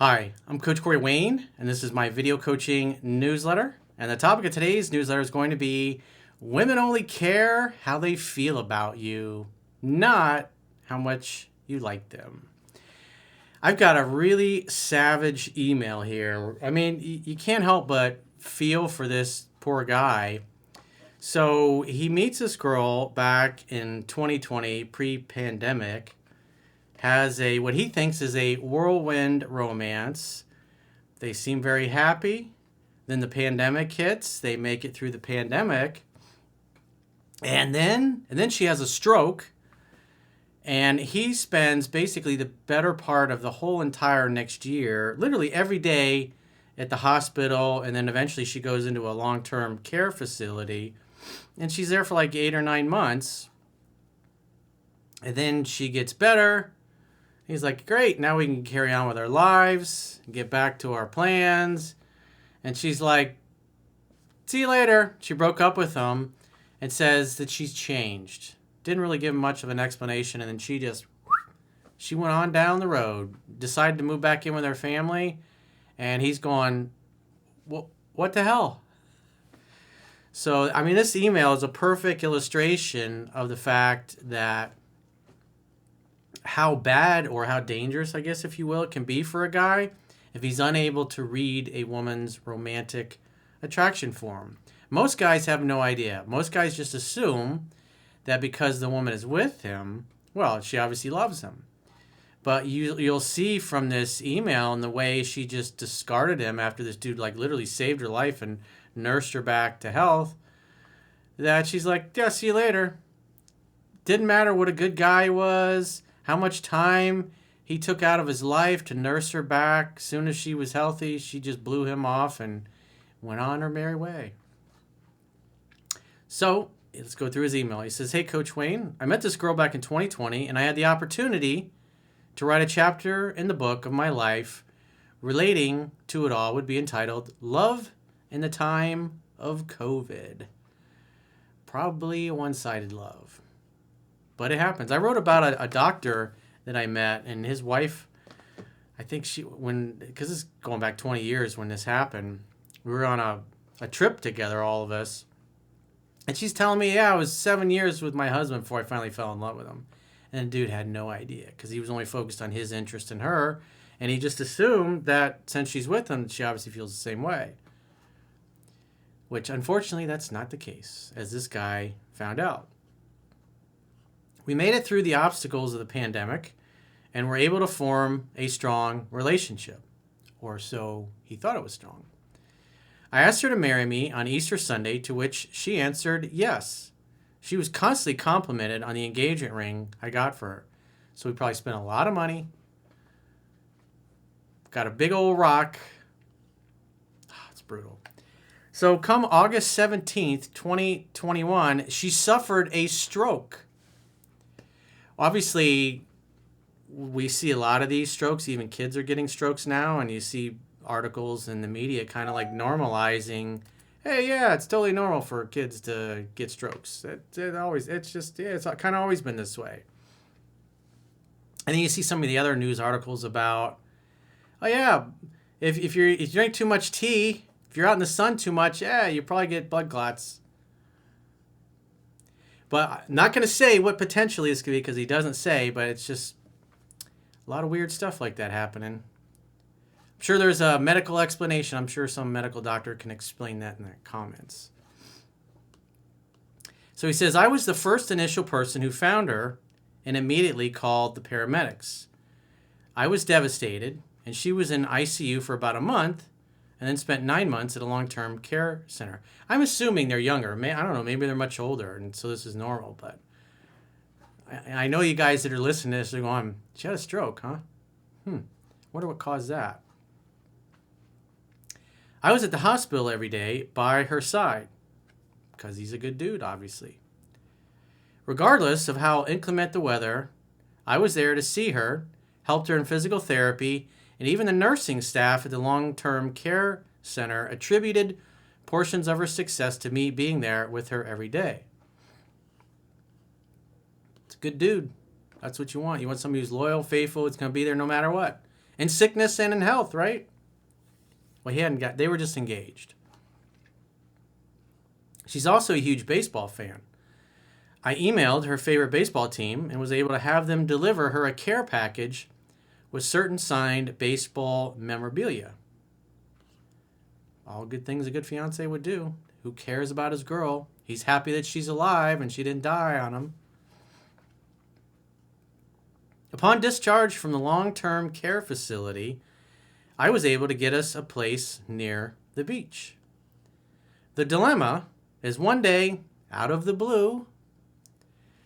Hi, I'm Coach Corey Wayne, and this is my video coaching newsletter. And the topic of today's newsletter is going to be women only care how they feel about you, not how much you like them. I've got a really savage email here. I mean, you can't help but feel for this poor guy. So he meets this girl back in 2020, pre-pandemic, has a what he thinks is a whirlwind romance. They seem very happy. Then the pandemic hits. They make it through the pandemic. And then she has a stroke. And he spends basically the better part of the whole entire next year, literally every day at the hospital. And then eventually she goes into a long-term care facility. And she's there for like 8 or 9 months. And then she gets better. He's like, great, now we can carry on with our lives, get back to our plans. And she's like, see you later. She broke up with him and says that she's changed. Didn't really give him much of an explanation. And then she went on down the road, decided to move back in with her family. And he's going, what the hell? So, I mean, this email is a perfect illustration of the fact that how bad or how dangerous, I guess, if you will, it can be for a guy if he's unable to read a woman's romantic attraction for him. Most guys have no idea. Most guys just assume that because the woman is with him, well, she obviously loves him. But you'll see from this email and the way she just discarded him after this dude like literally saved her life and nursed her back to health, that she's like, yeah, see you later. Didn't matter what a good guy was, how much time he took out of his life to nurse her back. As soon as she was healthy, she just blew him off and went on her merry way. So let's go through his email. He says, hey, Coach Wayne, I met this girl back in 2020, and I had the opportunity to write a chapter in the book of my life relating to it all. Would be entitled Love in the Time of COVID. Probably a one-sided love. But it happens. I wrote about a doctor that I met, and his wife, I think because it's going back 20 years when this happened, we were on a trip together, all of us, and she's telling me, yeah, I was 7 years with my husband before I finally fell in love with him. And the dude had no idea because he was only focused on his interest in her, and he just assumed that since she's with him, she obviously feels the same way. Which, unfortunately, that's not the case, as this guy found out. We made it through the obstacles of the pandemic and were able to form a strong relationship, or so he thought it was strong. I asked her to marry me on Easter Sunday, to which she answered yes. She was constantly complimented on the engagement ring I got for her. So we probably spent a lot of money, got a big old rock. It's brutal. So come August 17th, 2021, she suffered a stroke. Obviously, we see a lot of these strokes. Even kids are getting strokes now, and you see articles in the media kind of like normalizing, hey, yeah, it's totally normal for kids to get strokes. It's kind of always been this way. And then you see some of the other news articles about, oh yeah, if you drink too much tea, if you're out in the sun too much, yeah, you probably get blood clots. But I'm not going to say what potentially this could be because he doesn't say, but it's just a lot of weird stuff like that happening. I'm sure there's a medical explanation. I'm sure some medical doctor can explain that in the comments. So he says, I was the first initial person who found her and immediately called the paramedics. I was devastated, and she was in ICU for about a month and then spent 9 months at a long-term care center. I'm assuming they're younger. I don't know. Maybe they're much older, and so this is normal. But I know you guys that are listening to this are going, she had a stroke, huh? Wonder what caused that. I was at the hospital every day by her side because he's a good dude, obviously. Regardless of how inclement the weather, I was there to see her, helped her in physical therapy, and even the nursing staff at the long-term care center attributed portions of her success to me being there with her every day. It's a good dude. That's what you want. You want somebody who's loyal, faithful, it's going to be there no matter what. in sickness and in health, right? Well, they were just engaged. She's also a huge baseball fan. I emailed her favorite baseball team and was able to have them deliver her a care package with certain signed baseball memorabilia. All good things a good fiance would do. Who cares about his girl? He's happy that she's alive and she didn't die on him. Upon discharge from the long-term care facility, I was able to get us a place near the beach. The dilemma is one day, out of the blue,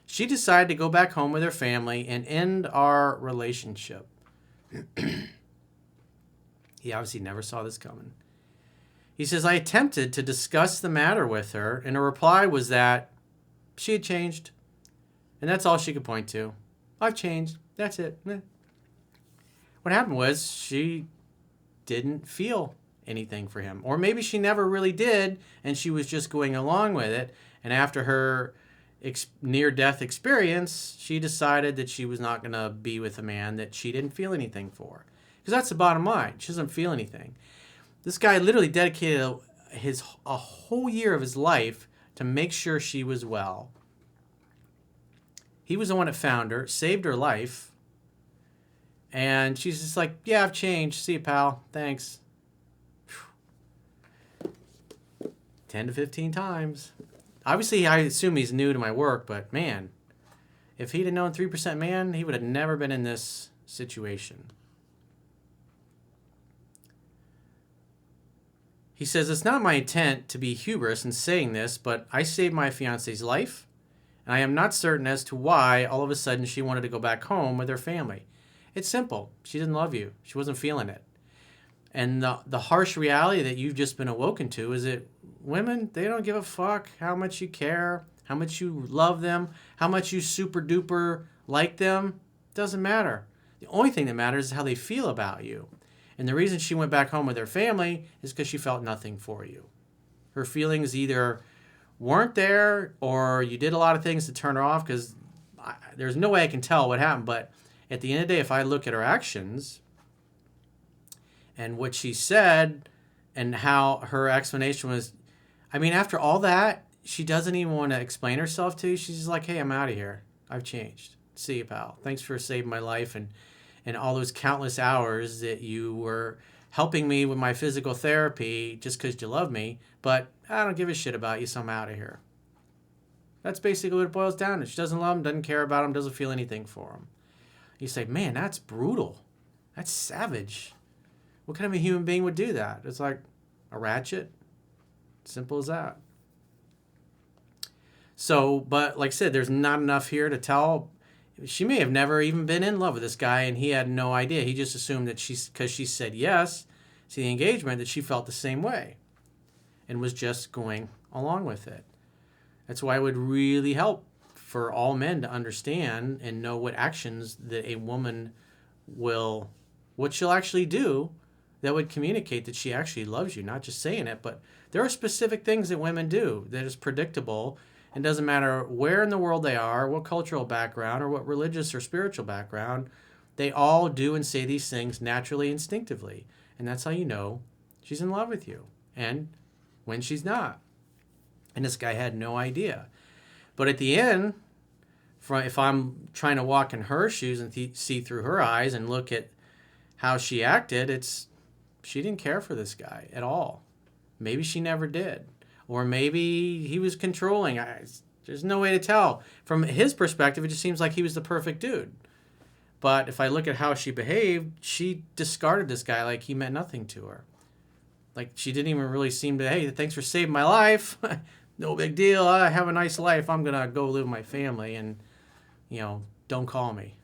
she decided to go back home with her family and end our relationship. He obviously never saw this coming. He says, I attempted to discuss the matter with her, and her reply was that she had changed. And that's all she could point to. I've changed. That's it. What happened was she didn't feel anything for him. Or maybe she never really did, and she was just going along with it. And after her near-death experience, she decided that she was not going to be with a man that she didn't feel anything for. Because that's the bottom line. She doesn't feel anything. This guy literally dedicated a whole year of his life to make sure she was well. He was the one that found her, saved her life. And she's just like, yeah, I've changed. See you, pal. Thanks. 10 to 15 times. Obviously, I assume he's new to my work, but man, if he'd have known 3% man, he would have never been in this situation. He says, it's not my intent to be hubris in saying this, but I saved my fiance's life, and I am not certain as to why all of a sudden she wanted to go back home with her family. It's simple. She didn't love you. She wasn't feeling it. And the harsh reality that you've just been awoken to is that women, they don't give a fuck how much you care, how much you love them, how much you super duper like them. Doesn't matter. The only thing that matters is how they feel about you. And the reason she went back home with her family is because she felt nothing for you. Her feelings either weren't there or you did a lot of things to turn her off, because there's no way I can tell what happened. But at the end of the day, if I look at her actions and what she said and how her explanation was, I mean, after all that, she doesn't even want to explain herself to you. She's just like, hey, I'm out of here. I've changed. See you, pal. Thanks for saving my life and all those countless hours that you were helping me with my physical therapy just because you love me. But I don't give a shit about you, so I'm out of here. That's basically what it boils down to. She doesn't love him, doesn't care about him, doesn't feel anything for him. You say, man, that's brutal. That's savage. What kind of a human being would do that? It's like a ratchet. Simple as that. So, but like I said, there's not enough here to tell. She may have never even been in love with this guy, and he had no idea. He just assumed that because she said yes to the engagement, that she felt the same way and was just going along with it. That's why it would really help for all men to understand and know what actions that a woman what she'll actually do that would communicate that she actually loves you, not just saying it. But there are specific things that women do that is predictable. It doesn't matter where in the world they are, what cultural background, or what religious or spiritual background, they all do and say these things naturally, instinctively. And that's how you know she's in love with you. And when she's not. And this guy had no idea. But at the end, if I'm trying to walk in her shoes and see through her eyes and look at how she acted, she didn't care for this guy at all. Maybe she never did. Or maybe he was controlling. There's no way to tell. From his perspective, it just seems like he was the perfect dude. But if I look at how she behaved, she discarded this guy like he meant nothing to her. Like she didn't even really seem to, hey, thanks for saving my life. No big deal. I have a nice life. I'm going to go live with my family and, don't call me.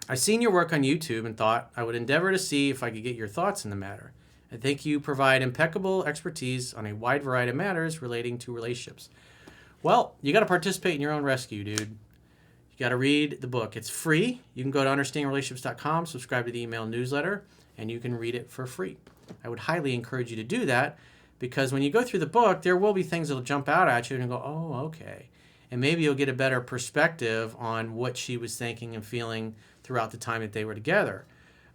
I've seen your work on YouTube and thought I would endeavor to see if I could get your thoughts in the matter. I think you provide impeccable expertise on a wide variety of matters relating to relationships. Well, you got to participate in your own rescue, dude. You got to read the book. It's free. You can go to understandingrelationships.com, subscribe to the email newsletter, and you can read it for free. I would highly encourage you to do that because when you go through the book, there will be things that will jump out at you and go, oh, okay. And maybe you'll get a better perspective on what she was thinking and feeling throughout the time that they were together.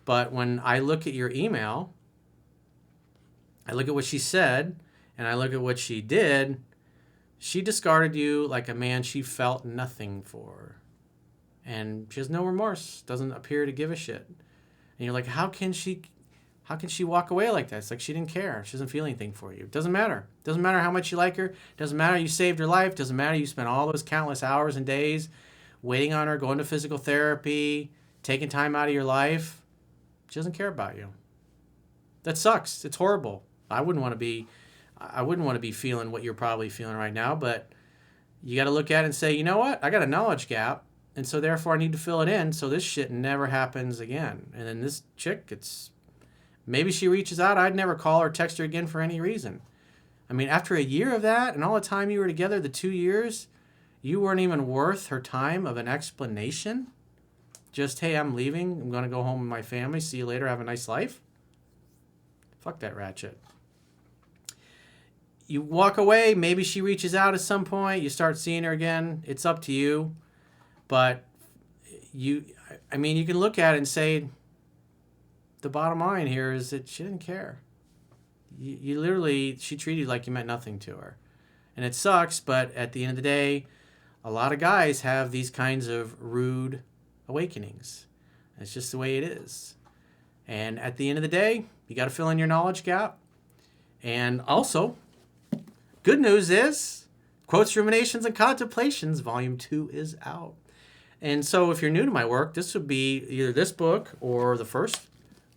But when I look at your email, I look at what she said, and I look at what she did, she discarded you like a man she felt nothing for. And she has no remorse, doesn't appear to give a shit. And you're like, how can she walk away like that? It's like she didn't care. She doesn't feel anything for you. It doesn't matter. It doesn't matter how much you like her. It doesn't matter you saved her life. It doesn't matter you spent all those countless hours and days waiting on her, going to physical therapy, taking time out of your life. She doesn't care about you. That sucks. It's horrible. I wouldn't want to be feeling what you're probably feeling right now, but you got to look at it and say, you know what? I got a knowledge gap, and so therefore I need to fill it in so this shit never happens again. And then this chick, maybe she reaches out. I'd never call or text her again for any reason. I mean, after a year of that and all the time you were together, the 2 years, you weren't even worth her time of an explanation. Just, hey, I'm leaving. I'm going to go home with my family. See you later. Have a nice life. Fuck that ratchet. You walk away. Maybe she reaches out at some point. You start seeing her again. It's up to you. But you can look at it and say, the bottom line here is that she didn't care. You literally, she treated you like you meant nothing to her. And it sucks, but at the end of the day, a lot of guys have these kinds of rude awakenings. It's just the way it is. And at the end of the day, you got to fill in your knowledge gap. And also, good news is, Quotes, Ruminations, and Contemplations, Volume 2 is out. And so if you're new to my work, this would be either this book or the first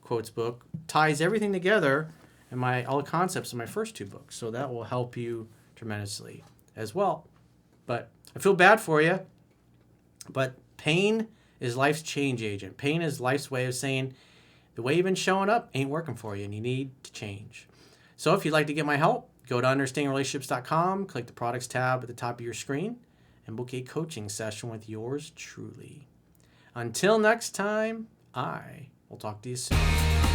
quotes book. Ties everything together and all the concepts in my first 2 books. So that will help you tremendously as well. But I feel bad for you. But pain is life's change agent. Pain is life's way of saying, the way you've been showing up ain't working for you and you need to change. So if you'd like to get my help, go to understandingrelationships.com, click the products tab at the top of your screen, and book a coaching session with yours truly. Until next time, I will talk to you soon.